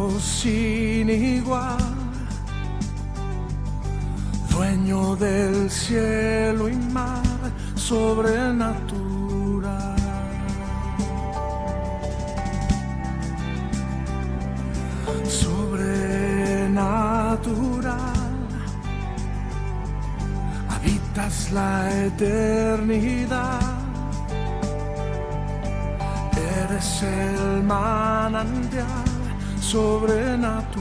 Dios sin igual, dueño del cielo y mar, sobrenatural. Sobrenatural, habitas la eternidad. Eres el manantial sobrenatural.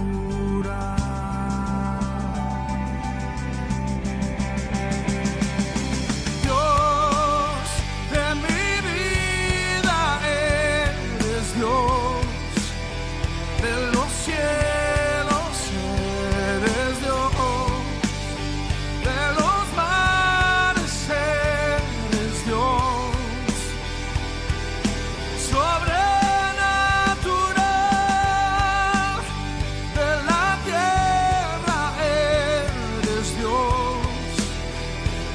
Dios de mi vida, eres Dios de los cielos, eres Dios de los mares, eres Dios sobrenatural, de la tierra eres Dios,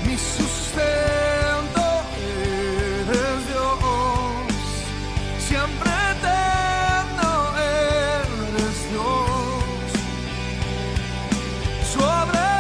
mi sustento eres Dios, siempre eterno eres Dios, sobrenatural,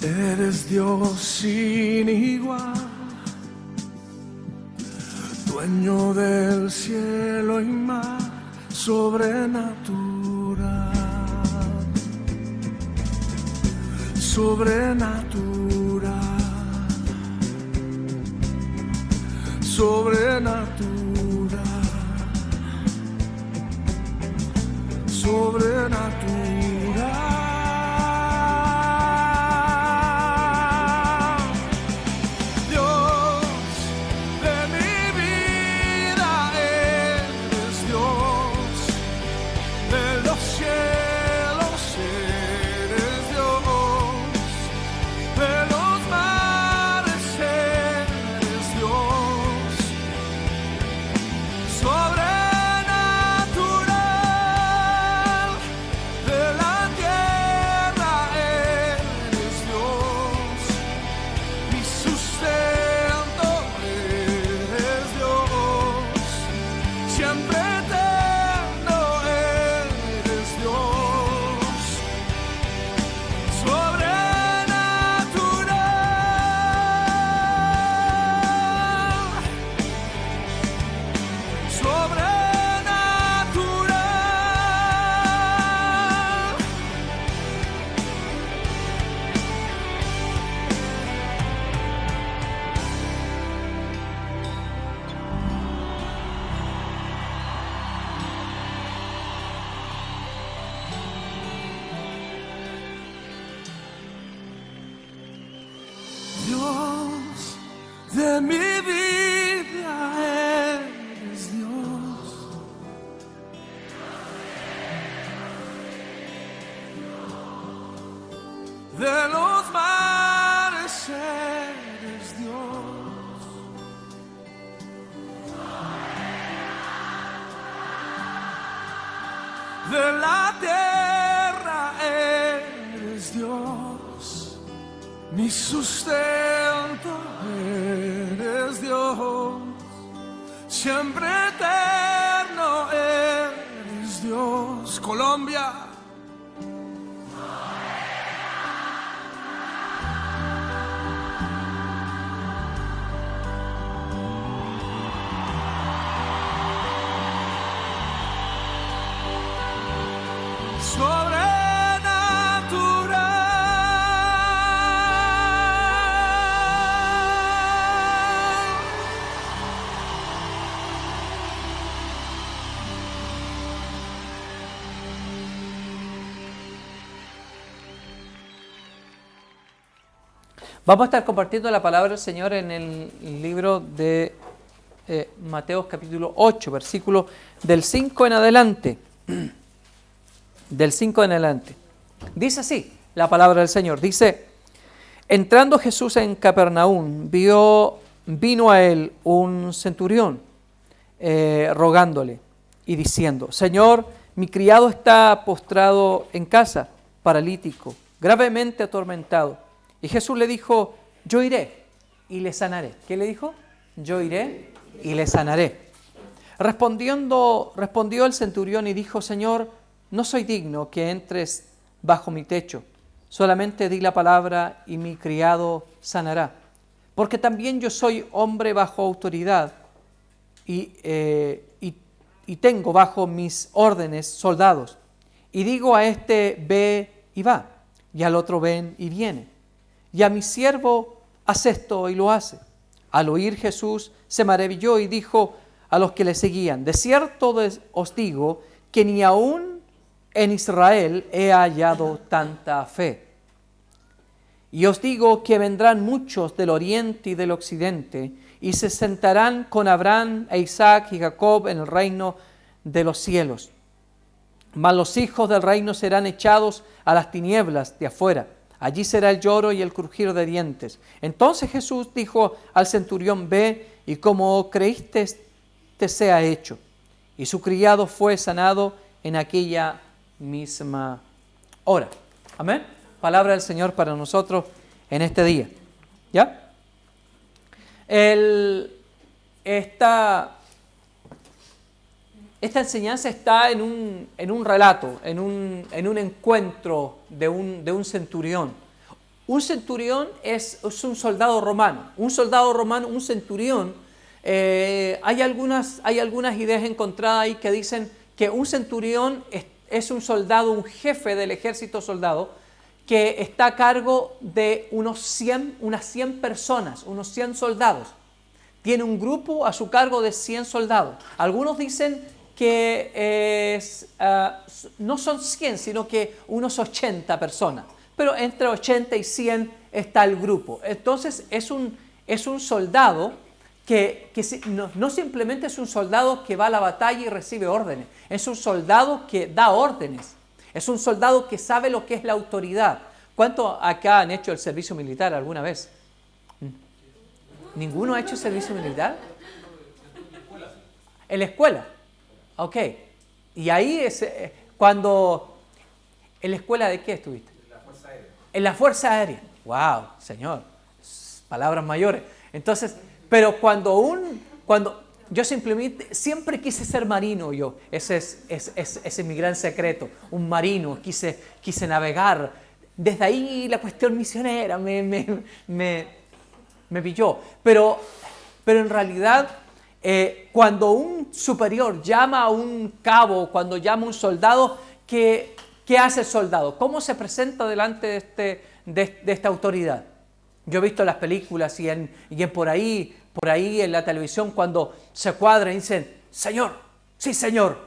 eres Dios sin igual, dueño del cielo y mar, sobrenatural, sobrenatural, sobrenatural, sobrenatural. Dios de mi vida, eres Dios de los cielos, eres Dios de los mares, eres Dios sobrenatural, de la tierra eres Dios, mi sustento eres Dios, siempre eterno eres Dios, Dios de mi vida, eres Dios de los mares, eres Dios de la tierra, eres Dios, mi sustento eres Dios, siempre eterno eres Dios. Colombia. Vamos a estar compartiendo la palabra del Señor en el libro de Mateo capítulo 8, versículo del 5 en adelante. Del 5 en adelante. Dice así la palabra del Señor. Dice, entrando Jesús en Capernaum, vino a él un centurión rogándole y diciendo, Señor, mi criado está postrado en casa, paralítico, gravemente atormentado. Y Jesús le dijo, yo iré y le sanaré. ¿Qué le dijo? Yo iré y le sanaré. Respondió el centurión y dijo, Señor, no soy digno que entres bajo mi techo. Solamente di la palabra y mi criado sanará. Porque también yo soy hombre bajo autoridad y tengo bajo mis órdenes soldados. Y digo a este, ve y va, y al otro ven y viene. Y a mi siervo, haz esto y lo hace. Al oír Jesús se maravilló y dijo a los que le seguían, de cierto os digo que ni aún en Israel he hallado tanta fe. Y os digo que vendrán muchos del oriente y del occidente y se sentarán con Abraham e Isaac y Jacob en el reino de los cielos. Mas los hijos del reino serán echados a las tinieblas de afuera. Allí será el lloro y el crujir de dientes. Entonces Jesús dijo al centurión, ve y como creíste te sea hecho. Y su criado fue sanado en aquella misma hora. Amén. Palabra del Señor para nosotros en este día. ¿Ya? Esta enseñanza está en un relato, en un encuentro de un centurión. Un centurión es un soldado romano. Un soldado romano, un centurión, hay algunas ideas encontradas ahí que dicen que un centurión es un soldado, un jefe del ejército soldado, que está a cargo de unas 100 personas, unos 100 soldados. Tiene un grupo a su cargo de 100 soldados. Algunos dicen que no son 100, sino que unos 80 personas. Pero entre 80 y 100 está el grupo. Entonces es un soldado que no simplemente es un soldado que va a la batalla y recibe órdenes. Es un soldado que da órdenes. Es un soldado que sabe lo que es la autoridad. ¿Cuántos acá han hecho el servicio militar alguna vez? ¿Ninguno ha hecho servicio militar? En la escuela. Ok. Y ahí es cuando... ¿En la escuela de qué estuviste? En la Fuerza Aérea. En la Fuerza Aérea. ¡Wow! Señor. Palabras mayores. Entonces, pero cuando yo siempre quise ser marino yo. Ese es mi gran secreto. Un marino. Quise navegar. Desde ahí la cuestión misionera me pilló. Pero en realidad, cuando un superior llama a un cabo, cuando llama a un soldado, ¿qué hace el soldado? ¿Cómo se presenta delante de esta autoridad? Yo he visto las películas y por ahí en la televisión, cuando se cuadran y dicen, Señor, sí Señor,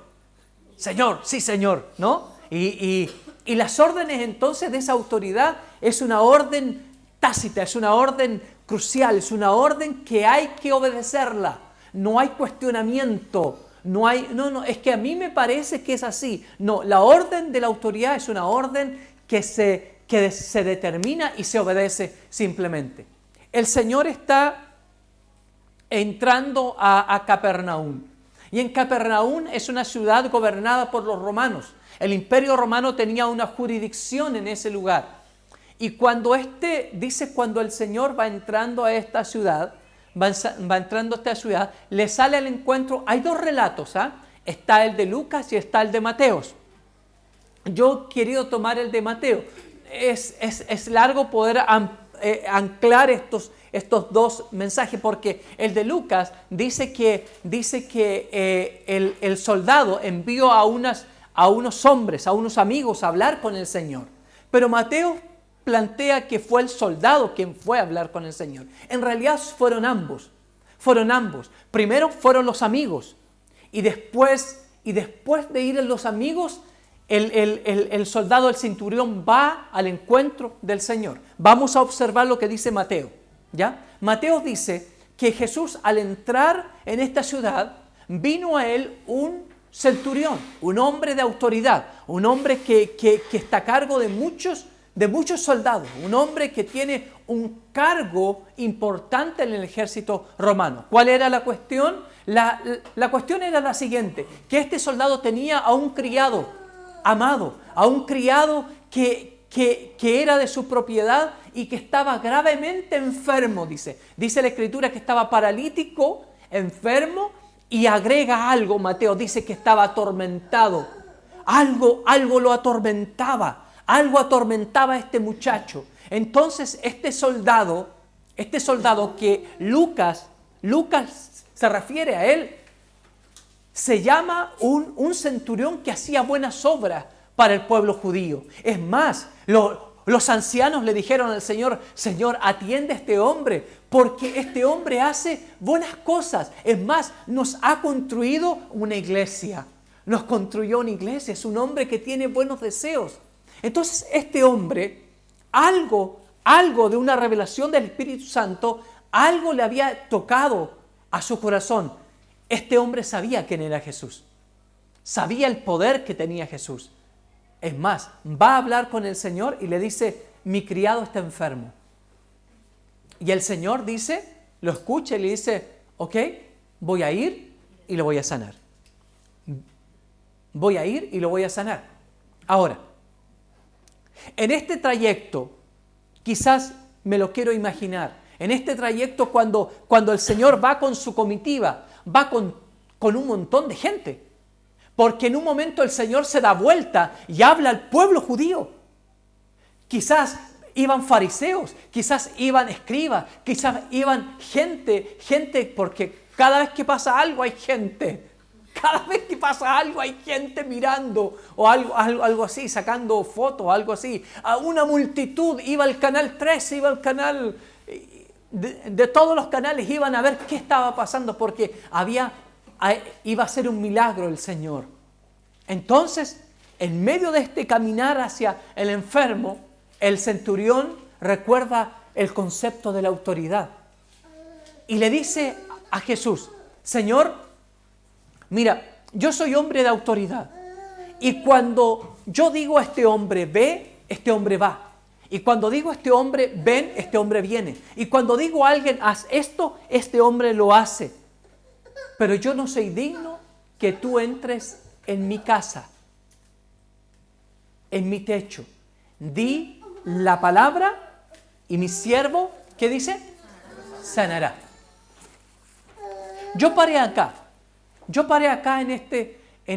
Señor, sí Señor, ¿no? Y las órdenes entonces de esa autoridad es una orden tácita, es una orden crucial, es una orden que hay que obedecerla. No hay cuestionamiento, no, es que a mí me parece que es así. No, la orden de la autoridad es una orden que se determina y se obedece simplemente. El Señor está entrando a Capernaum. Y en Capernaum es una ciudad gobernada por los romanos. El Imperio Romano tenía una jurisdicción en ese lugar. Y cuando el Señor va entrando a esta ciudad, le sale al encuentro. Hay dos relatos, está el de Lucas y está el de Mateos. Yo he querido tomar el de Mateo. Es largo poder anclar estos dos mensajes, porque el de Lucas dice que el soldado envió a unos hombres, a unos amigos a hablar con el Señor. Pero Mateo plantea que fue el soldado quien fue a hablar con el Señor. En realidad fueron ambos. Primero fueron los amigos y después de ir los amigos, el soldado, el centurión, va al encuentro del Señor. Vamos a observar lo que dice Mateo, ¿ya? Mateo dice que Jesús, al entrar en esta ciudad, vino a él un centurión, un hombre de autoridad, un hombre que está a cargo de muchos soldados, un hombre que tiene un cargo importante en el ejército romano. ¿Cuál era la cuestión? La cuestión era la siguiente, que este soldado tenía a un criado amado, a un criado que era de su propiedad y que estaba gravemente enfermo, dice la Escritura que estaba paralítico, enfermo, y agrega algo, Mateo dice que estaba atormentado, algo lo atormentaba, algo atormentaba a este muchacho. Entonces este soldado que Lucas se refiere a él, se llama un centurión que hacía buenas obras para el pueblo judío. Es más, los ancianos le dijeron al Señor, Señor, atiende a este hombre, porque este hombre hace buenas cosas. Es más, nos ha construido una iglesia. Nos construyó una iglesia. Es un hombre que tiene buenos deseos. Entonces, este hombre, algo de una revelación del Espíritu Santo, algo le había tocado a su corazón. Este hombre sabía quién era Jesús. Sabía el poder que tenía Jesús. Es más, va a hablar con el Señor y le dice, mi criado está enfermo. Y el Señor dice, lo escucha y le dice, ok, voy a ir y lo voy a sanar. Voy a ir y lo voy a sanar. Ahora, en este trayecto, quizás me lo quiero imaginar, en este trayecto cuando el Señor va con su comitiva, va con un montón de gente. Porque en un momento el Señor se da vuelta y habla al pueblo judío. Quizás iban fariseos, quizás iban escribas, quizás iban gente, porque cada vez que pasa algo hay gente. Cada vez que pasa algo hay gente mirando o algo así, sacando fotos, algo así. A una multitud iba al canal 13, iba al canal... De todos los canales iban a ver qué estaba pasando porque iba a ser un milagro el Señor. Entonces, en medio de este caminar hacia el enfermo, el centurión recuerda el concepto de la autoridad y le dice a Jesús, Señor, mira, yo soy hombre de autoridad y cuando yo digo a este hombre ve, este hombre va. Y cuando digo a este hombre ven, este hombre viene. Y cuando digo a alguien haz esto, este hombre lo hace. Pero yo no soy digno que tú entres en mi casa, en mi techo. Di la palabra y mi siervo, ¿qué dice? Sanará. Yo paré acá en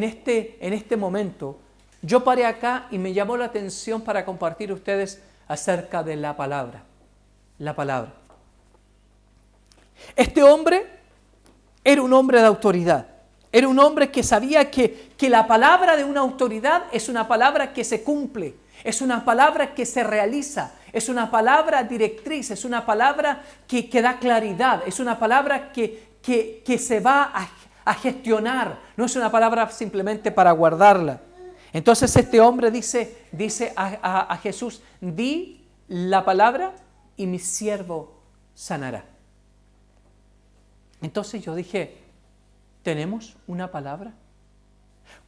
este momento. Yo paré acá y me llamó la atención para compartir ustedes acerca de la palabra. La palabra. Este hombre era un hombre de autoridad. Era un hombre que sabía que la palabra de una autoridad es una palabra que se cumple. Es una palabra que se realiza. Es una palabra directriz. Es una palabra que da claridad. Es una palabra que se va a gestionar. No es una palabra simplemente para guardarla. Entonces este hombre dice a Jesús, di la palabra y mi siervo sanará. Entonces yo dije, ¿tenemos una palabra?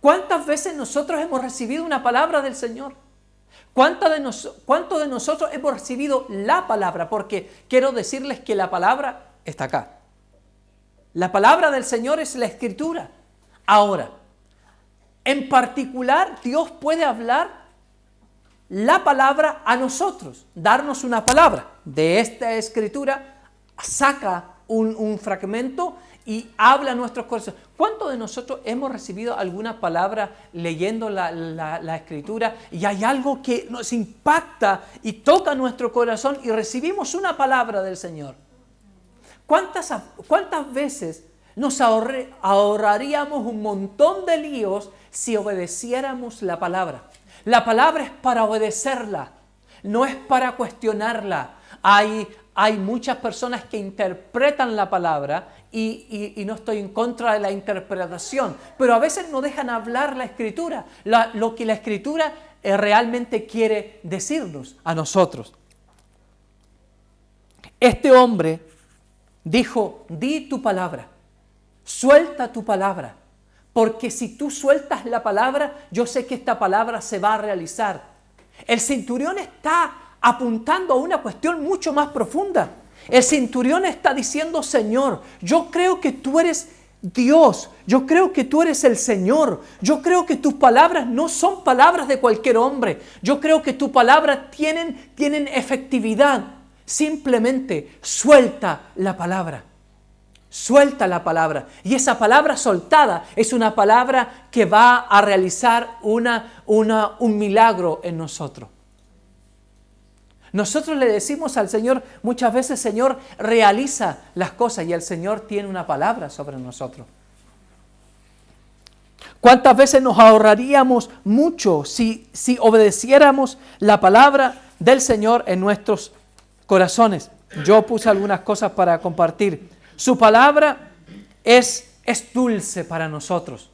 ¿Cuántas veces nosotros hemos recibido una palabra del Señor? ¿Cuánto de nosotros hemos recibido la palabra? Porque quiero decirles que la palabra está acá. La palabra del Señor es la Escritura. Ahora, en particular, Dios puede hablar la palabra a nosotros, darnos una palabra. De esta Escritura saca un fragmento y habla a nuestros corazones. ¿Cuántos de nosotros hemos recibido alguna palabra leyendo la Escritura y hay algo que nos impacta y toca nuestro corazón y recibimos una palabra del Señor? ¿Cuántas veces nos ahorraríamos un montón de líos si obedeciéramos la palabra? La palabra es para obedecerla, no es para cuestionarla. Hay muchas personas que interpretan la palabra y no estoy en contra de la interpretación, pero a veces no dejan hablar la Escritura, lo que la Escritura realmente quiere decirnos a nosotros. Este hombre dijo, di tu palabra, suelta tu palabra, Porque si tú sueltas la palabra, yo sé que esta palabra se va a realizar. El centurión está apuntando a una cuestión mucho más profunda. El centurión está diciendo, Señor, yo creo que tú eres Dios, yo creo que tú eres el Señor, yo creo que tus palabras no son palabras de cualquier hombre, yo creo que tus palabras tienen efectividad. Simplemente suelta la palabra. Suelta la palabra. Y esa palabra soltada es una palabra que va a realizar un milagro en nosotros. Nosotros le decimos al Señor muchas veces, Señor, realiza las cosas, y el Señor tiene una palabra sobre nosotros. ¿Cuántas veces nos ahorraríamos mucho si obedeciéramos la palabra del Señor en nuestros corazones? Yo puse algunas cosas para compartir. Su palabra es dulce para nosotros.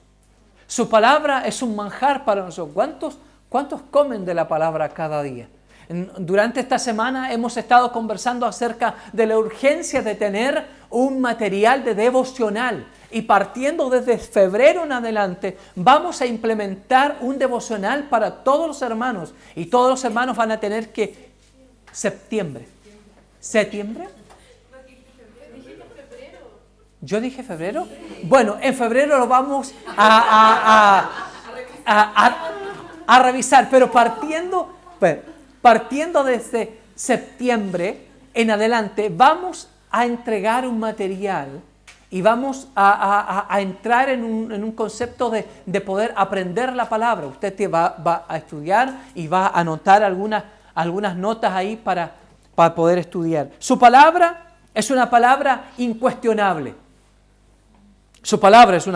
Su palabra es un manjar para nosotros. ¿Cuántos comen de la palabra cada día? Durante esta semana hemos estado conversando acerca de la urgencia de tener un material de devocional. Y partiendo desde febrero en adelante, vamos a implementar un devocional para todos los hermanos. Y todos los hermanos van a tener que... ¿Septiembre? ¿Yo dije febrero? Bueno, en febrero lo vamos a revisar, pero partiendo desde septiembre en adelante, vamos a entregar un material y vamos a entrar en un concepto de poder aprender la palabra. Usted va a estudiar y va a anotar algunas notas ahí para poder estudiar. Su palabra es una palabra incuestionable. Su palabra es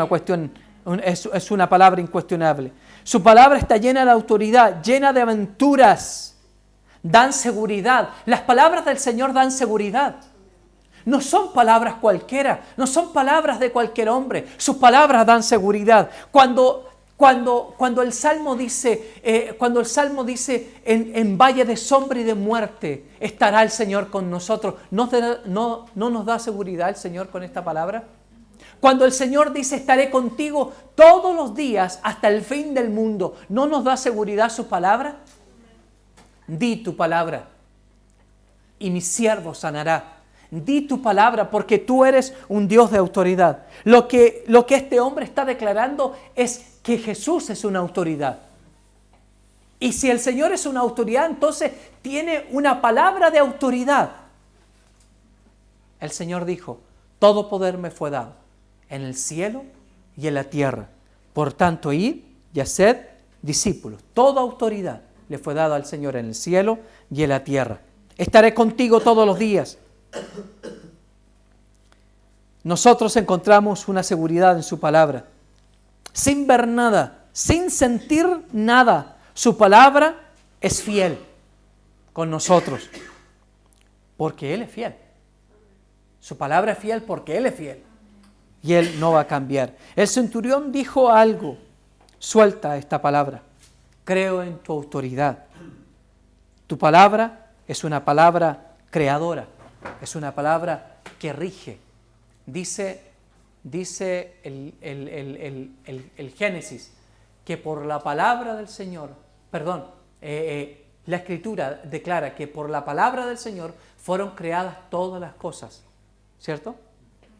una palabra incuestionable. Su palabra está llena de autoridad, llena de aventuras. Dan seguridad. Las palabras del Señor dan seguridad. No son palabras cualquiera, no son palabras de cualquier hombre. Sus palabras dan seguridad. Cuando el Salmo dice, en valle de sombra y de muerte estará el Señor con nosotros, ¿no nos da seguridad el Señor con esta palabra? Cuando el Señor dice, estaré contigo todos los días hasta el fin del mundo, ¿no nos da seguridad su palabra? Di tu palabra y mi siervo sanará. Di tu palabra porque tú eres un Dios de autoridad. Lo que este hombre está declarando es que Jesús es una autoridad. Y si el Señor es una autoridad, entonces tiene una palabra de autoridad. El Señor dijo, todo poder me fue dado en el cielo y en la tierra. Por tanto, id y haced discípulos. Toda autoridad le fue dada al Señor en el cielo y en la tierra. Estaré contigo todos los días. Nosotros encontramos una seguridad en su palabra. Sin ver nada, sin sentir nada, su palabra es fiel con nosotros. Porque Él es fiel. Su palabra es fiel porque Él es fiel. Y Él no va a cambiar. El centurión dijo algo. Suelta esta palabra. Creo en tu autoridad. Tu palabra es una palabra creadora. Es una palabra que rige. Dice el Génesis que por la palabra del Señor, la Escritura declara que por la palabra del Señor fueron creadas todas las cosas. ¿Cierto?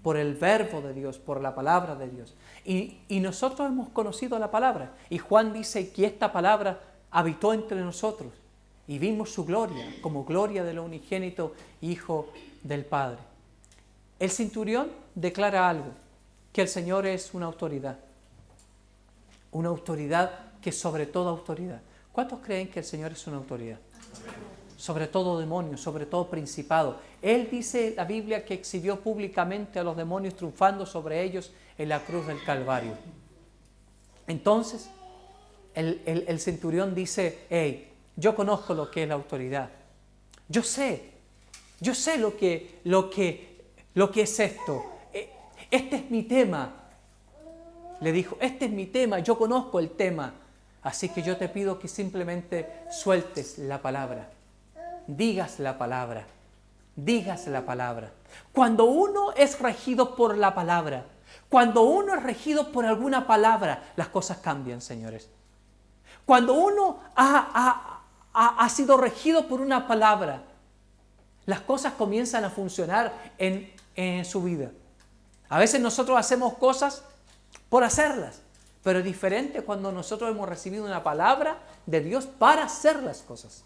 Por el verbo de Dios, por la palabra de Dios. Y nosotros hemos conocido la palabra. Y Juan dice que esta palabra habitó entre nosotros. Y vimos su gloria, como gloria del unigénito Hijo del Padre. El centurión declara algo, que el Señor es una autoridad. Una autoridad que es sobre toda autoridad. ¿Cuántos creen que el Señor es una autoridad? Sobre todo demonios, sobre todo principado. Él dice, la Biblia, que exhibió públicamente a los demonios triunfando sobre ellos en la cruz del Calvario. Entonces, el centurión dice, hey, yo conozco lo que es la autoridad. Yo sé lo que es esto. Este es mi tema. Le dijo, este es mi tema, yo conozco el tema. Así que yo te pido que simplemente sueltes la palabra. Digas la palabra. Digas la palabra. Cuando uno es regido por la palabra, Cuando uno es regido por alguna palabra, las cosas cambian, señores. Cuando uno ha sido regido por una palabra, las cosas comienzan a funcionar en su vida. A veces nosotros hacemos cosas por hacerlas, pero es diferente cuando nosotros hemos recibido una palabra de Dios para hacer las cosas.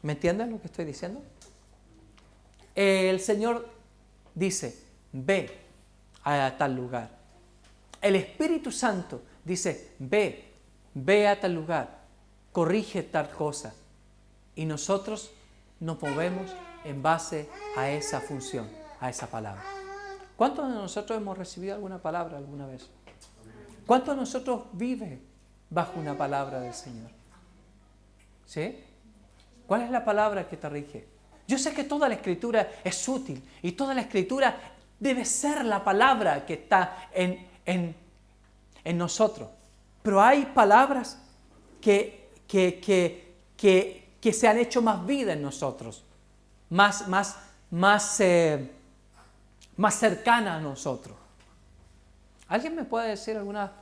¿Me entienden lo que estoy diciendo? El Señor dice, ve a tal lugar. El Espíritu Santo dice, ve a tal lugar, corrige tal cosa. Y nosotros nos movemos en base a esa función, a esa palabra. ¿Cuántos de nosotros hemos recibido alguna palabra alguna vez? ¿Cuántos de nosotros vive bajo una palabra del Señor? ¿Sí? ¿Cuál es la palabra que te rige? Yo sé que toda la Escritura es útil y toda la Escritura debe ser la palabra que está en nosotros. Pero hay palabras que se han hecho más vida en nosotros, más cercana a nosotros. ¿Alguien me puede decir alguna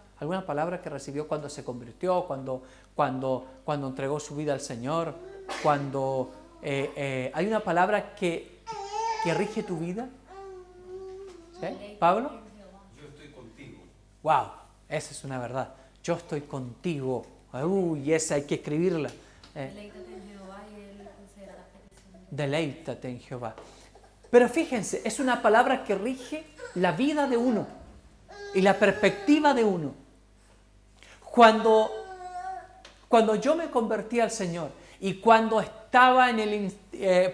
palabra que recibió cuando se convirtió, cuando entregó su vida al Señor? ¿Hay una palabra que rige tu vida? ¿Sí? ¿Pablo? Yo estoy contigo. ¡Wow! Esa es una verdad. Yo estoy contigo. Uy, esa hay que escribirla. Deleítate en Jehová y Él concederá las peticiones. Deleítate en Jehová. Pero fíjense, es una palabra que rige la vida de uno y la perspectiva de uno. Cuando yo me convertí al Señor y cuando estaba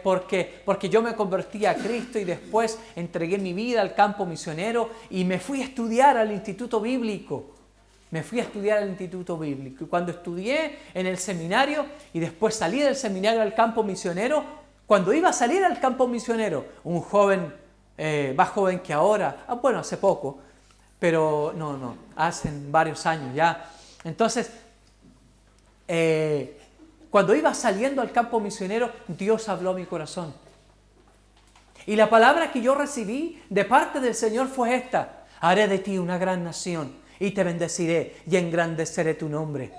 porque yo me convertí a Cristo y después entregué mi vida al campo misionero y me fui a estudiar al Instituto Bíblico. Y cuando estudié en el seminario y después salí del seminario al campo misionero, cuando iba a salir al campo misionero, un joven, más joven que ahora, hace poco, pero no, hace varios años ya. Entonces, cuando iba saliendo al campo misionero, Dios habló a mi corazón. Y la palabra que yo recibí de parte del Señor fue esta: haré de ti una gran nación y te bendeciré y engrandeceré tu nombre.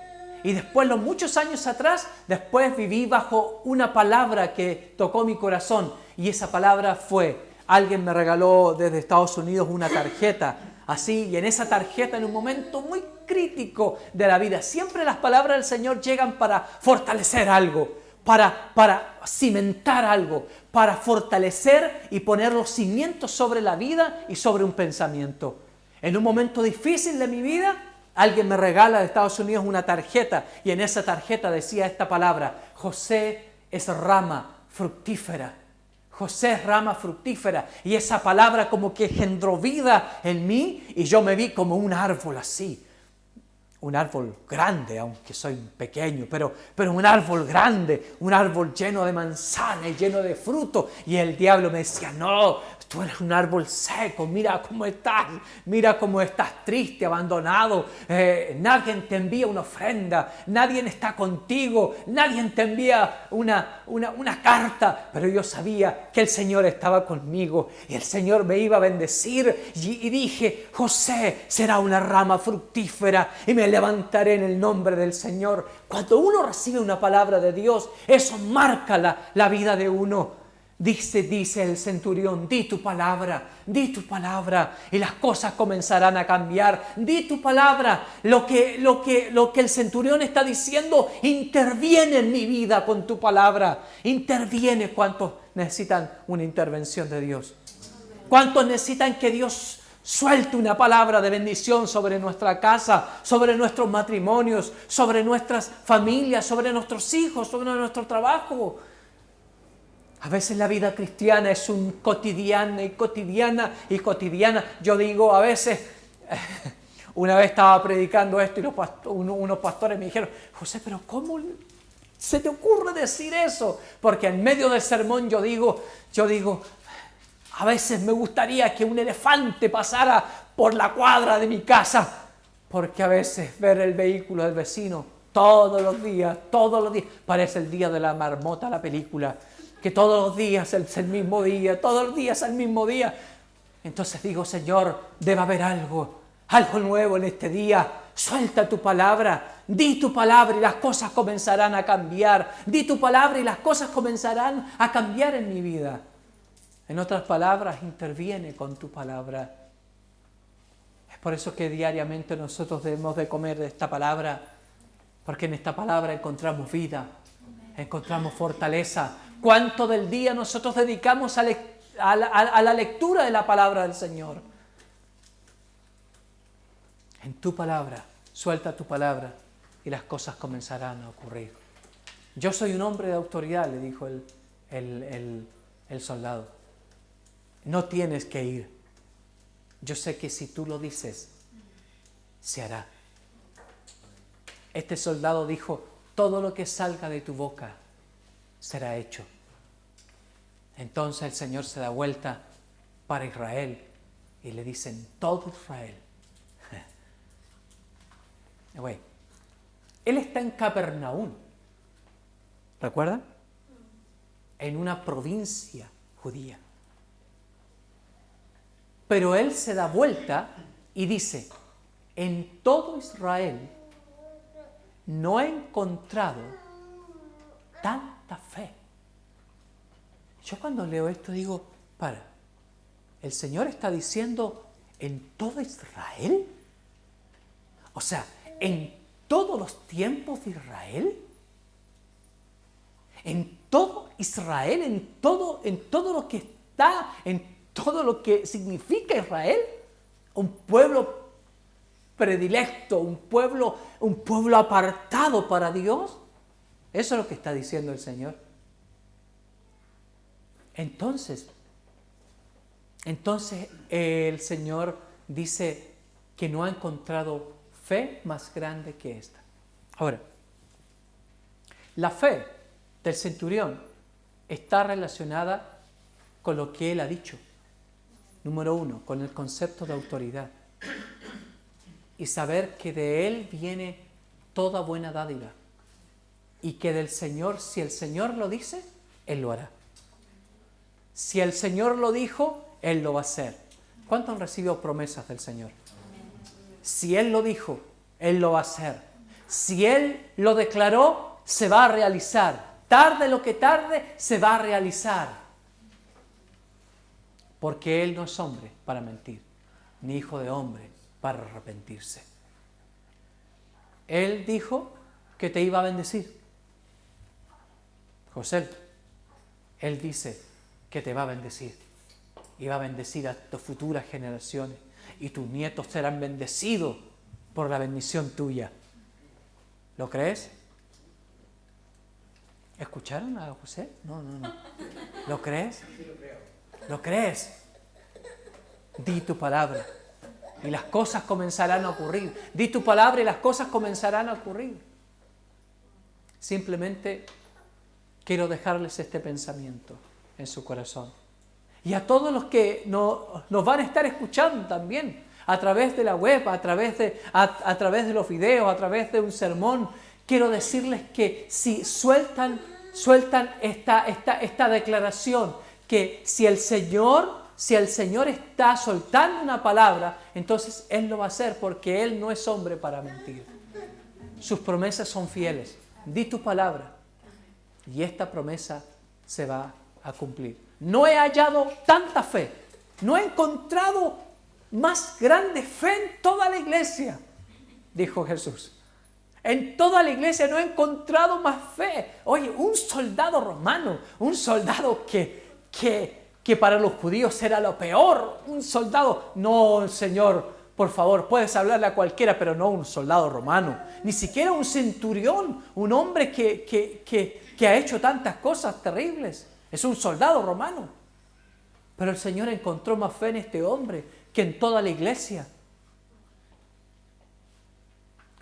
Y después, los muchos años atrás, después viví bajo una palabra que tocó mi corazón. Y esa palabra fue, alguien me regaló desde Estados Unidos una tarjeta, así, y en esa tarjeta, en un momento muy crítico de la vida, siempre las palabras del Señor llegan para fortalecer algo, para cimentar algo, para fortalecer y poner los cimientos sobre la vida y sobre un pensamiento. En un momento difícil de mi vida, alguien me regala de Estados Unidos una tarjeta y en esa tarjeta decía esta palabra: José es rama fructífera. José es rama fructífera. Y esa palabra como que engendró vida en mí y yo me vi como un árbol así. Un árbol grande, aunque soy pequeño, pero un árbol grande, un árbol lleno de manzana y lleno de fruto. Y el diablo me decía: no, tú eres un árbol seco, mira cómo estás triste, abandonado. Nadie te envía una ofrenda, nadie está contigo, nadie te envía una carta. Pero yo sabía que el Señor estaba conmigo y el Señor me iba a bendecir. Y dije: José será una rama fructífera y me levantaré en el nombre del Señor. Cuando uno recibe una palabra de Dios, eso marca la vida de uno. Dice el centurión: di tu palabra, y las cosas comenzarán a cambiar. Di tu palabra. Lo que el centurión está diciendo: interviene en mi vida con tu palabra. Interviene. ¿Cuántos necesitan una intervención de Dios? ¿Cuántos necesitan que Dios suelte una palabra de bendición sobre nuestra casa, sobre nuestros matrimonios, sobre nuestras familias, sobre nuestros hijos, sobre nuestro trabajo? A veces la vida cristiana es un cotidiana. Yo digo, a veces, una vez estaba predicando esto y unos pastores me dijeron: José, pero ¿cómo se te ocurre decir eso? Porque en medio del sermón yo digo, a veces me gustaría que un elefante pasara por la cuadra de mi casa, porque a veces ver el vehículo del vecino todos los días, parece el día de la marmota, la película, que todos los días es el mismo día, Entonces digo, Señor, debe haber algo nuevo en este día. Suelta tu palabra, di tu palabra y las cosas comenzarán a cambiar. Di tu palabra y las cosas comenzarán a cambiar en mi vida. En otras palabras, interviene con tu palabra. Es por eso que diariamente nosotros debemos de comer de esta palabra, porque en esta palabra encontramos vida, encontramos fortaleza. ¿Cuánto del día nosotros dedicamos a la lectura de la palabra del Señor? En tu palabra, suelta tu palabra y las cosas comenzarán a ocurrir. Yo soy un hombre de autoridad, le dijo el soldado. No tienes que ir. Yo sé que si tú lo dices, se hará. Este soldado dijo, todo lo que salga de tu boca será hecho. Entonces el Señor se da vuelta para Israel y le dicen, todo Israel. Bueno, él está en Capernaum, ¿recuerdan? En una provincia judía. Pero él se da vuelta y dice, en todo Israel no he encontrado tanta fe. Yo cuando leo esto digo, ¿el Señor está diciendo en todo Israel? O sea, ¿en todos los tiempos de Israel? ¿En todo Israel? ¿En todo lo que está? ¿En todo lo que significa Israel? Un pueblo predilecto, un pueblo apartado para Dios. Eso es lo que está diciendo el Señor. Entonces el Señor dice que no ha encontrado fe más grande que esta. Ahora, la fe del centurión está relacionada con lo que él ha dicho. Número 1, con el concepto de autoridad. Y saber que de él viene toda buena dádiva. Y que del Señor, si el Señor lo dice, él lo hará. Si el Señor lo dijo, él lo va a hacer. ¿Cuántos han recibido promesas del Señor? Si Él lo dijo, Él lo va a hacer. Si Él lo declaró, se va a realizar. Tarde lo que tarde, se va a realizar. Porque Él no es hombre para mentir, ni hijo de hombre para arrepentirse. Él dijo que te iba a bendecir. José, Él dice que te va a bendecir. Y va a bendecir a tus futuras generaciones. Y tus nietos serán bendecidos por la bendición tuya. ¿Lo crees? ¿Escucharon a José? No. ¿Lo crees? Sí, lo creo. ¿Lo crees? Di tu palabra y las cosas comenzarán a ocurrir. Di tu palabra y las cosas comenzarán a ocurrir. Simplemente quiero dejarles este pensamiento en su corazón. Y a todos los que nos van a estar escuchando también, a través de la web, a través de los videos, a través de un sermón, quiero decirles que si sueltan esta declaración, que si el Señor está soltando una palabra, entonces Él lo va a hacer, porque Él no es hombre para mentir. Sus promesas son fieles. Di tu palabra y esta promesa se va a cumplir. No he hallado tanta fe, no he encontrado más grande fe en toda la iglesia, dijo Jesús. En toda la iglesia no he encontrado más fe. Oye, un soldado romano, un soldado que para los judíos era lo peor, un soldado, no, Señor, por favor, puedes hablarle a cualquiera, pero no un soldado romano, ni siquiera un centurión, un hombre que ha hecho tantas cosas terribles. Es un soldado romano. Pero el Señor encontró más fe en este hombre que en toda la iglesia.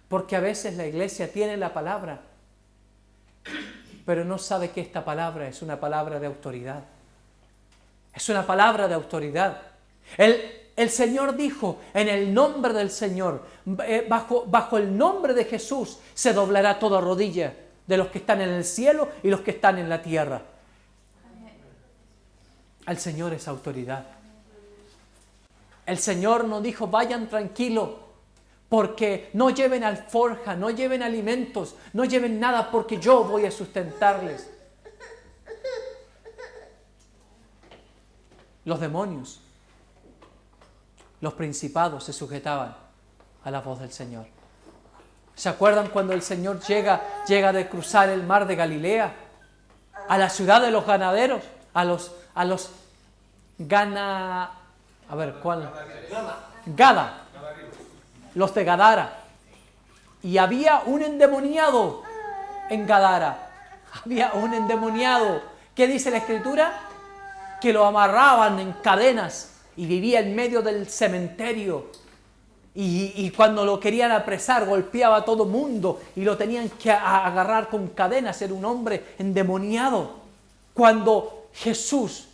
Porque a veces la iglesia tiene la palabra, pero no sabe que esta palabra es una palabra de autoridad. Es una palabra de autoridad. El Señor dijo, en el nombre del Señor, bajo el nombre de Jesús, se doblará toda rodilla de los que están en el cielo y los que están en la tierra. El Señor es autoridad. El Señor nos dijo, vayan tranquilos, porque no lleven alforja, no lleven alimentos, no lleven nada, porque yo voy a sustentarles. Los demonios, los principados se sujetaban a la voz del Señor. ¿Se acuerdan cuando el Señor llega de cruzar el mar de Galilea a la ciudad de los ganaderos, a los Gada, los de Gadara? Y había un endemoniado en Gadara. Había un endemoniado. ¿Qué dice la Escritura? Que lo amarraban en cadenas y vivía en medio del cementerio. Y cuando lo querían apresar, golpeaba a todo mundo y lo tenían que agarrar con cadenas. Era un hombre endemoniado. Cuando Jesús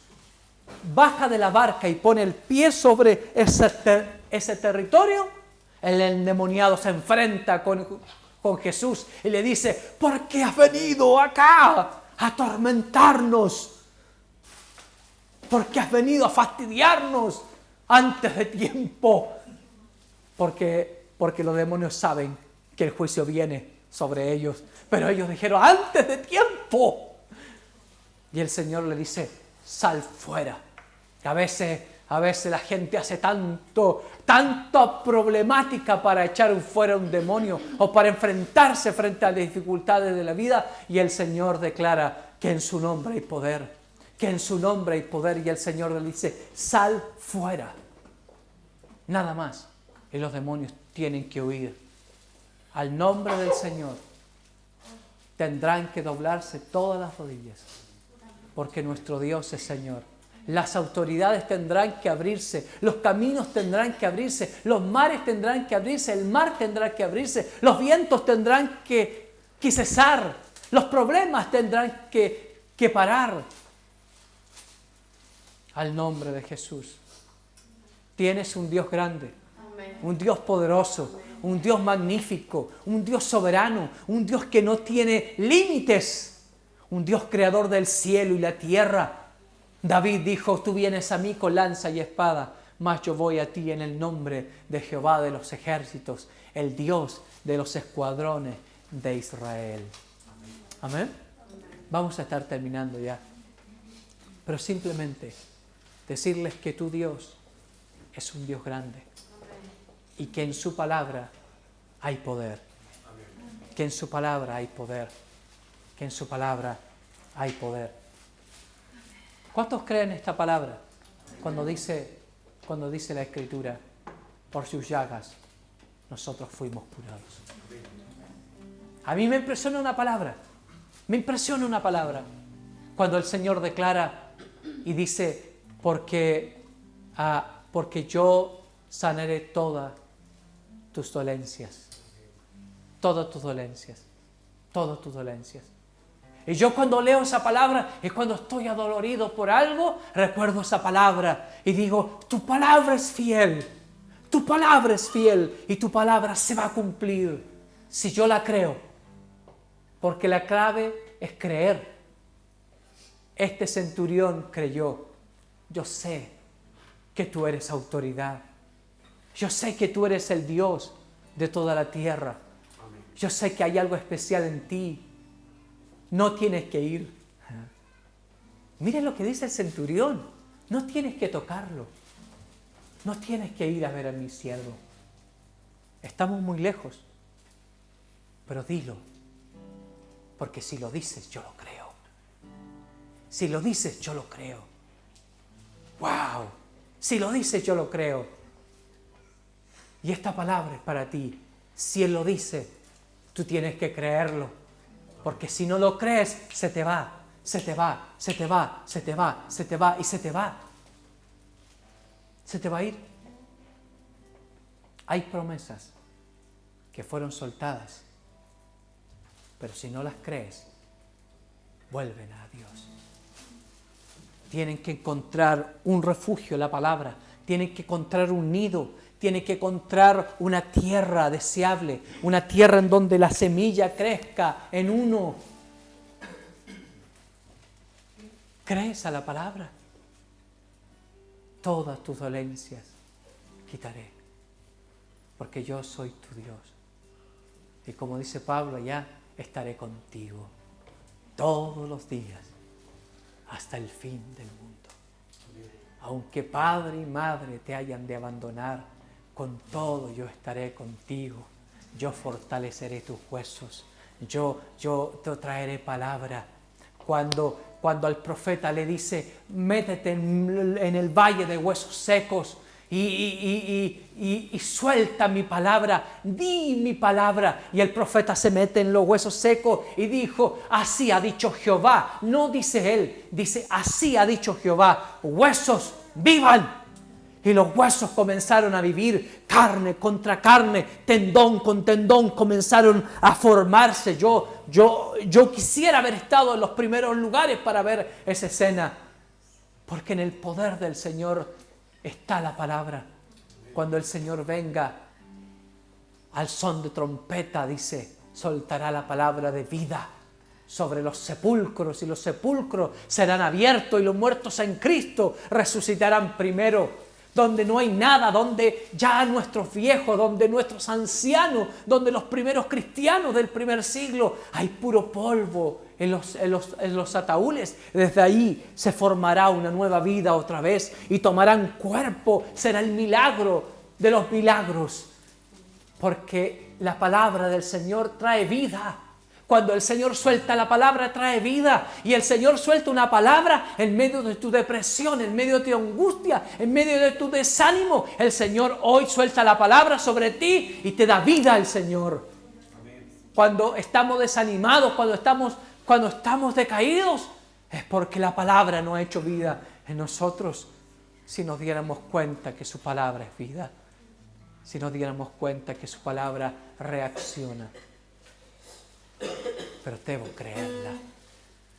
baja de la barca y pone el pie sobre ese territorio, el endemoniado se enfrenta con Jesús y le dice, ¿por qué has venido acá a atormentarnos? ¿Por qué has venido a fastidiarnos antes de tiempo? Porque los demonios saben que el juicio viene sobre ellos. Pero ellos dijeron, antes de tiempo. Y el Señor le dice, sal fuera. A veces la gente hace tanta problemática para echar fuera un demonio o para enfrentarse frente a las dificultades de la vida. Y el Señor declara que en su nombre hay poder. Que en su nombre hay poder. Y el Señor le dice, sal fuera. Nada más. Y los demonios tienen que huir. Al nombre del Señor tendrán que doblarse todas las rodillas, porque nuestro Dios es Señor. Las autoridades tendrán que abrirse, los caminos tendrán que abrirse, los mares tendrán que abrirse, el mar tendrá que abrirse, los vientos tendrán que cesar, los problemas tendrán que parar. Al nombre de Jesús. Tienes un Dios grande. Un Dios poderoso, un Dios magnífico, un Dios soberano, un Dios que no tiene límites, un Dios creador del cielo y la tierra. David dijo, tú vienes a mí con lanza y espada, mas yo voy a ti en el nombre de Jehová de los ejércitos, el Dios de los escuadrones de Israel. Amén. Vamos a estar terminando ya, pero simplemente decirles que tu Dios es un Dios grande. Y que en su palabra hay poder. Que en su palabra hay poder. Que en su palabra hay poder. ¿Cuántos creen esta palabra? Cuando dice la Escritura, por sus llagas nosotros fuimos curados. A mí me impresiona una palabra. Me impresiona una palabra. Cuando el Señor declara y dice, porque yo sanaré todas tus dolencias. Todas tus dolencias. Todas tus dolencias. Y yo cuando leo esa palabra y cuando estoy adolorido por algo, recuerdo esa palabra y digo, tu palabra es fiel. Tu palabra es fiel y tu palabra se va a cumplir si yo la creo. Porque la clave es creer. Este centurión creyó. Yo sé que tú eres autoridad. Yo sé que tú eres el Dios de toda la tierra. Yo sé que hay algo especial en ti. No tienes que ir. Miren lo que dice el centurión. No tienes que tocarlo. No tienes que ir a ver a mi siervo. Estamos muy lejos. Pero dilo. Porque si lo dices, yo lo creo. Si lo dices, yo lo creo. ¡Wow! Si lo dices, yo lo creo. Y esta palabra es para ti. Si Él lo dice, tú tienes que creerlo. Porque si no lo crees, se te va, se te va, se te va, se te va, se te va y se te va. Se te va a ir. Hay promesas que fueron soltadas, pero si no las crees, vuelven a Dios. Tienen que encontrar un refugio en la palabra, tienen que encontrar un nido, tienen que encontrar una tierra deseable, una tierra en donde la semilla crezca en uno. ¿Crees a la palabra? Todas tus dolencias quitaré, porque yo soy tu Dios. Y como dice Pablo allá, estaré contigo todos los días hasta el fin del mundo. Aunque padre y madre te hayan de abandonar, con todo yo estaré contigo. Yo fortaleceré tus huesos. Yo te traeré palabra. Cuando al profeta le dice, métete en el valle de huesos secos y suelta mi palabra, di mi palabra. Y el profeta se mete en los huesos secos y dijo, así ha dicho Jehová. No dice él, dice, así ha dicho Jehová, huesos vivan. Y los huesos comenzaron a vivir, carne contra carne, tendón con tendón, comenzaron a formarse. Yo quisiera haber estado en los primeros lugares para ver esa escena, porque en el poder del Señor está la palabra. Cuando el Señor venga, al son de trompeta, dice, soltará la palabra de vida sobre los sepulcros, y los sepulcros serán abiertos, y los muertos en Cristo resucitarán primero. Donde no hay nada, donde ya nuestros viejos, donde nuestros ancianos, donde los primeros cristianos del primer siglo, hay puro polvo en los ataúdes. Desde ahí se formará una nueva vida otra vez y tomarán cuerpo. Será el milagro de los milagros, porque la palabra del Señor trae vida. Cuando el Señor suelta la palabra, trae vida. Y el Señor suelta una palabra en medio de tu depresión, en medio de tu angustia, en medio de tu desánimo. El Señor hoy suelta la palabra sobre ti y te da vida el Señor. Cuando estamos desanimados, cuando estamos decaídos, es porque la palabra no ha hecho vida en nosotros. Si nos diéramos cuenta que su palabra es vida, si nos diéramos cuenta que su palabra reacciona. Pero debo creerla.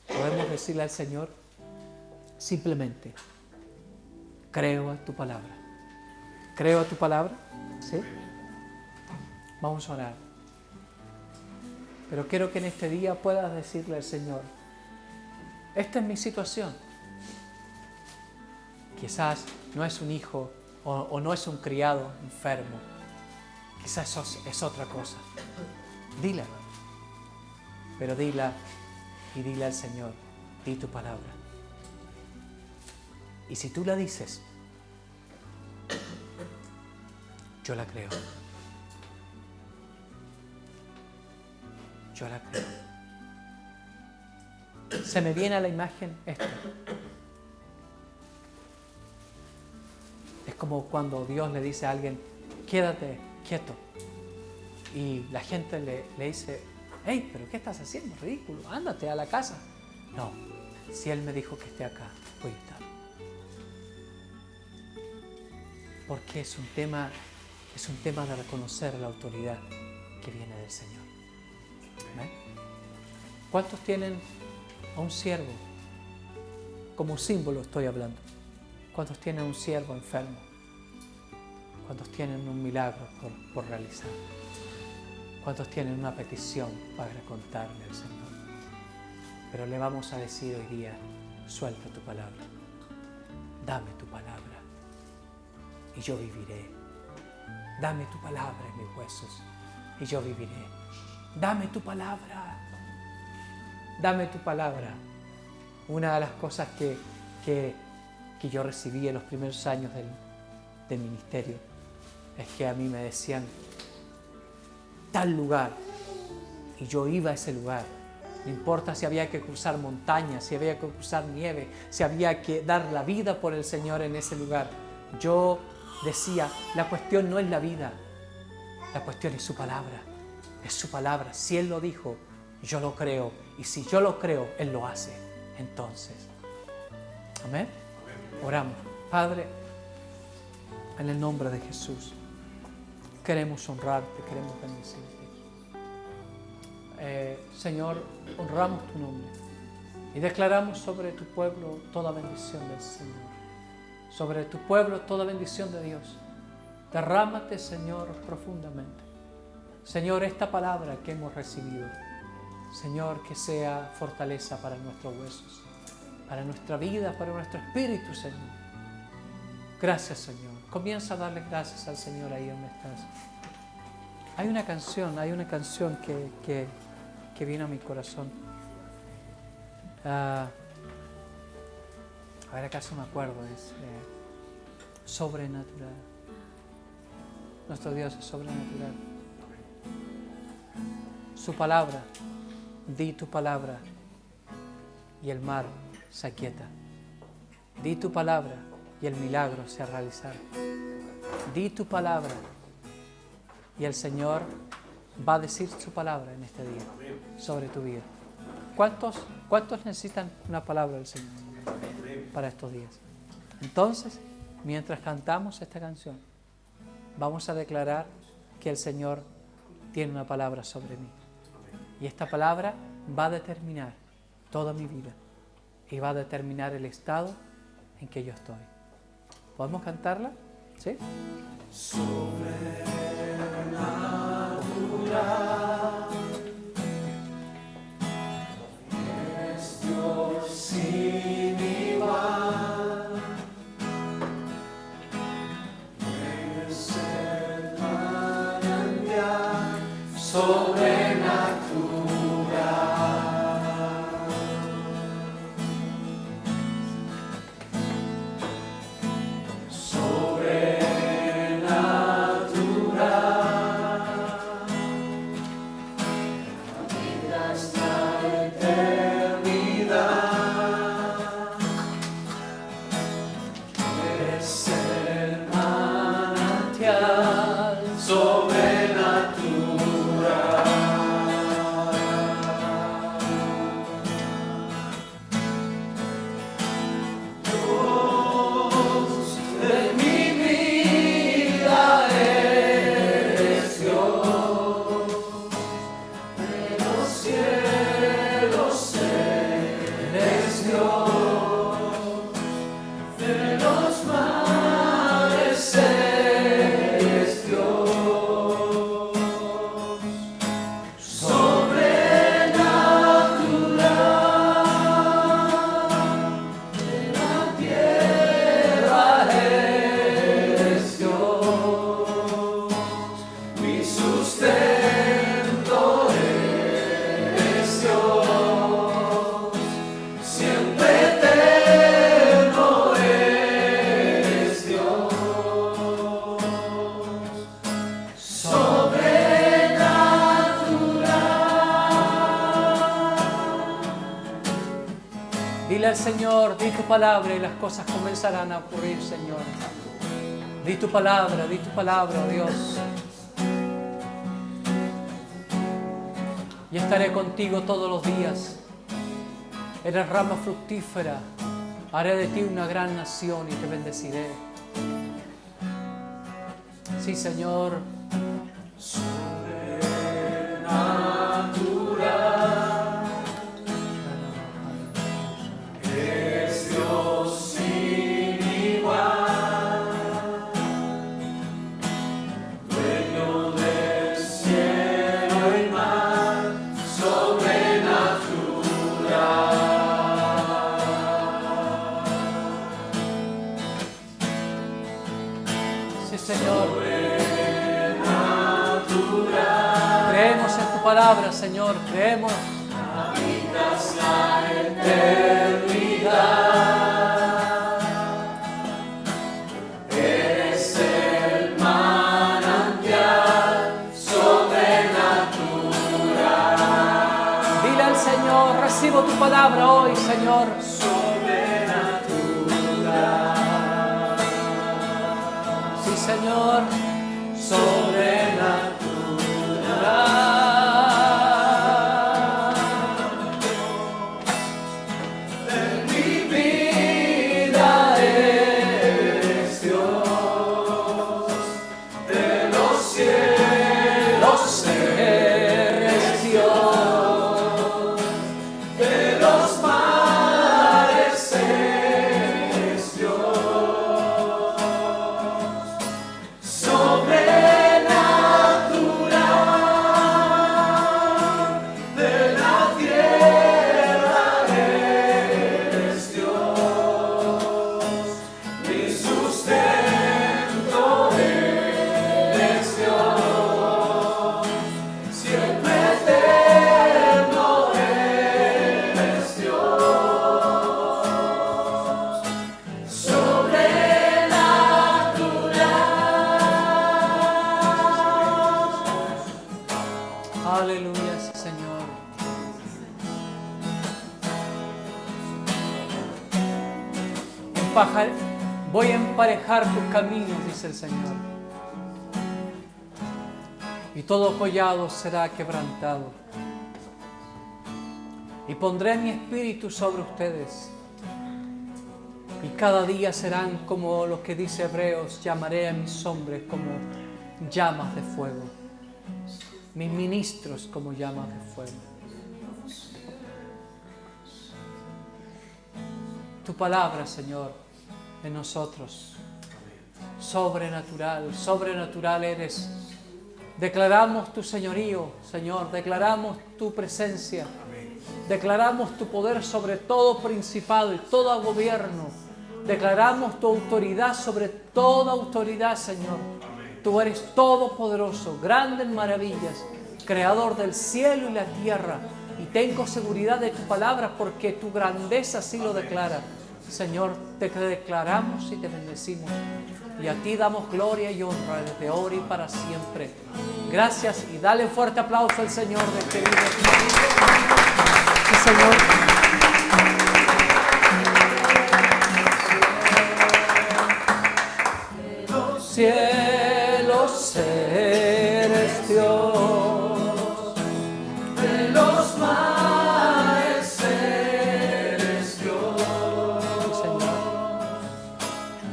Podemos decirle al Señor, simplemente, creo a tu palabra. ¿Creo a tu palabra? ¿Sí? Vamos a orar. Pero quiero que en este día puedas decirle al Señor, esta es mi situación. Quizás no es un hijo o no es un criado enfermo. Quizás eso es otra cosa. Dile. Pero dile al Señor, di tu palabra. Y si tú la dices, yo la creo. Yo la creo. Se me viene a la imagen esto. Es como cuando Dios le dice a alguien, quédate quieto. Y la gente le dice, hey, ¿pero qué estás haciendo? Ridículo, ándate a la casa. No, si Él me dijo que esté acá, voy a estar. Porque es un tema de reconocer la autoridad que viene del Señor. ¿Ven? ¿Cuántos tienen a un siervo? Como símbolo estoy hablando. ¿Cuántos tienen a un siervo enfermo? ¿Cuántos tienen un milagro por realizar? ¿Cuántos tienen una petición para contarle al Señor? Pero le vamos a decir hoy día, suelta tu palabra. Dame tu palabra y yo viviré. Dame tu palabra en mis huesos y yo viviré. Dame tu palabra. Dame tu palabra. Una de las cosas que yo recibí en los primeros años del ministerio es que a mí me decían, tal lugar, y yo iba a ese lugar. No importa si había que cruzar montañas, si había que cruzar nieve, si había que dar la vida por el Señor en ese lugar. Yo decía, la cuestión no es la vida, la cuestión es su palabra. Es su palabra. Si Él lo dijo, yo lo creo. Y si yo lo creo, Él lo hace. Entonces, amén. Oramos. Padre, en el nombre de Jesús, queremos honrarte, queremos bendecirte. Señor, honramos tu nombre y declaramos sobre tu pueblo toda bendición del Señor. Sobre tu pueblo toda bendición de Dios. Derrámate, Señor, profundamente. Señor, esta palabra que hemos recibido, Señor, que sea fortaleza para nuestros huesos, para nuestra vida, para nuestro espíritu, Señor. Gracias, Señor. Comienza a darle gracias al Señor ahí donde estás. Hay una canción que vino a mi corazón. A ver, acaso me acuerdo, es sobrenatural. Nuestro Dios es sobrenatural. Su palabra, di tu palabra y el mar se aquieta. Di tu palabra y el milagro se realizará. Di tu palabra y el Señor va a decir su palabra en este día sobre tu vida. ¿Cuántos necesitan una palabra del Señor para estos días? Entonces, mientras cantamos esta canción, vamos a declarar que el Señor tiene una palabra sobre mí. Y esta palabra va a determinar toda mi vida y va a determinar el estado en que yo estoy. ¿Podemos cantarla? ¿Sí? Sobrenatural, eres Dios sin igual, eres el manantial sobrenatural. Dile al Señor, di tu palabra y las cosas comenzarán a ocurrir, Señor. Di tu palabra, oh Dios. Y estaré contigo todos los días. Eres rama fructífera. Haré de ti una gran nación y te bendeciré. Sí, Señor. Señor, creemos en tu palabra, Señor, creemos. Habitas la eternidad, eres el manantial sobrenatural. Dile al Señor, recibo tu palabra hoy, Señor. Señor, sobrenatural. En mi vida eres Dios, de los cielos eres Dios, de los mares voy a emparejar tus caminos, dice el Señor. Y todo collado será quebrantado. Y pondré mi espíritu sobre ustedes. Y cada día serán como lo que dice Hebreos, llamaré a mis hombres como llamas de fuego. Mis ministros como llamas de fuego. Tu palabra, Señor, en nosotros. Sobrenatural, sobrenatural eres. Declaramos tu señorío, Señor. Declaramos tu presencia. Declaramos tu poder sobre todo principado y todo gobierno. Declaramos tu autoridad sobre toda autoridad, Señor. Tú eres todopoderoso, grande en maravillas, creador del cielo y la tierra. Y tengo seguridad de tu palabra porque tu grandeza así lo declara. Señor, te declaramos y te bendecimos. Y a ti damos gloria y honra desde ahora y para siempre. Gracias y dale un fuerte aplauso al Señor de este video. Sí, Señor. Cielos eres Dios, De los mares eres Dios. sí, Señor.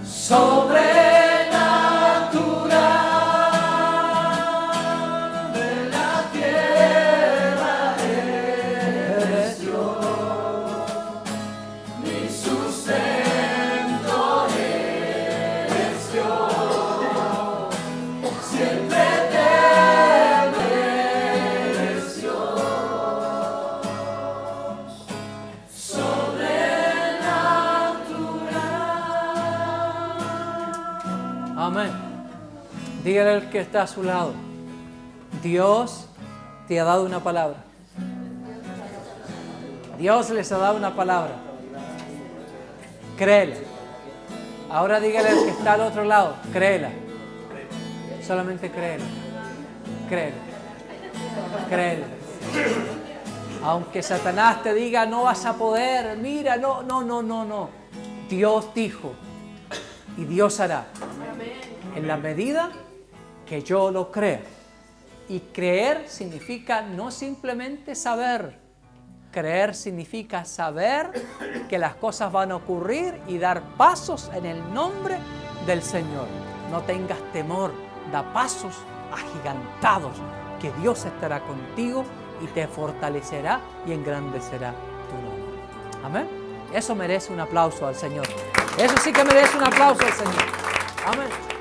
Sobrenatural, de la tierra eres Dios. Mi sustento eres Dios. Siempre eterno eres Dios. Sobrenatural. Amén. Dígale al que está a su lado. Dios te ha dado una palabra. Dios les ha dado una palabra. Créela. Ahora dígale al que está al otro lado. Créela. Solamente créela. Créela. Créela. Aunque Satanás te diga no vas a poder, mira, no. Dios dijo y Dios hará. En la medida que yo lo crea. Y creer significa no simplemente saber. Creer significa saber que las cosas van a ocurrir y dar pasos en el nombre del Señor. No tengas temor, da pasos agigantados, que Dios estará contigo y te fortalecerá y engrandecerá tu nombre. Amén. Eso merece un aplauso al Señor. Eso sí que merece un aplauso al Señor. Amén.